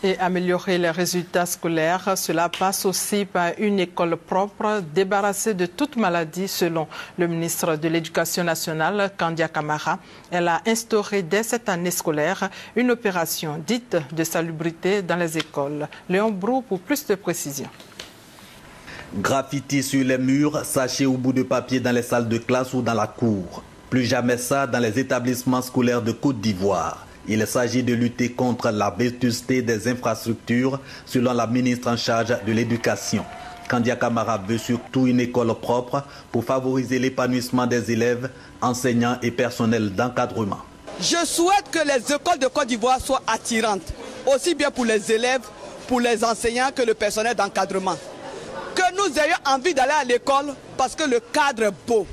Et améliorer les résultats scolaires, cela passe aussi par une école propre, débarrassée de toute maladie, selon le ministre de l'Éducation nationale, Kandia Camara. Elle a instauré dès cette année scolaire une opération dite de salubrité dans les écoles. Léon Brou pour plus de précisions. Graffiti sur les murs, sachets au bout de papier dans les salles de classe ou dans la cour. Plus jamais ça dans les établissements scolaires de Côte d'Ivoire. Il s'agit de lutter contre la vétusté des infrastructures, selon la ministre en charge de l'éducation. Kandia Camara veut surtout une école propre pour favoriser l'épanouissement des élèves, enseignants et personnels d'encadrement. Je souhaite que les écoles de Côte d'Ivoire soient attirantes, aussi bien pour les élèves, pour les enseignants que le personnel d'encadrement. Que nous ayons envie d'aller à l'école parce que le cadre est beau,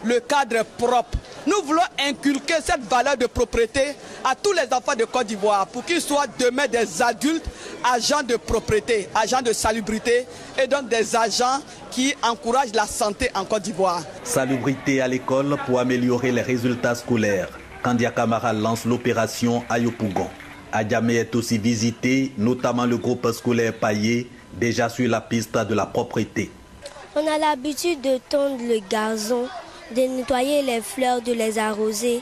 le cadre est propre. Nous voulons inculquer cette valeur de propriété à tous les enfants de Côte d'Ivoire pour qu'ils soient demain des adultes, agents de propriété, agents de salubrité et donc des agents qui encouragent la santé en Côte d'Ivoire. Salubrité à l'école pour améliorer les résultats scolaires. Kandia Camara lance l'opération Ayopougon. Adjamé est aussi visité, notamment le groupe scolaire Paillé, déjà sur la piste de la propreté. On a l'habitude de tondre le gazon, de nettoyer les fleurs, de les arroser,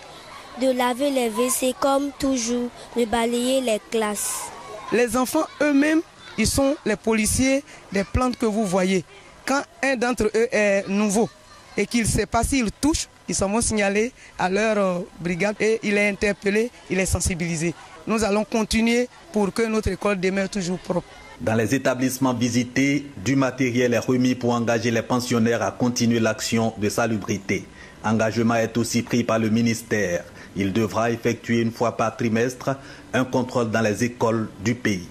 de laver les WC comme toujours, de balayer les classes. Les enfants eux-mêmes, ils sont les policiers des plantes que vous voyez. Quand un d'entre eux est nouveau et qu'il ne sait pas s'il touche, ils s'en vont signaler à leur brigade et il est interpellé, il est sensibilisé. Nous allons continuer pour que notre école demeure toujours propre. Dans les établissements visités, du matériel est remis pour engager les pensionnaires à continuer l'action de salubrité. Engagement est aussi pris par le ministère. Il devra effectuer une fois par trimestre un contrôle dans les écoles du pays.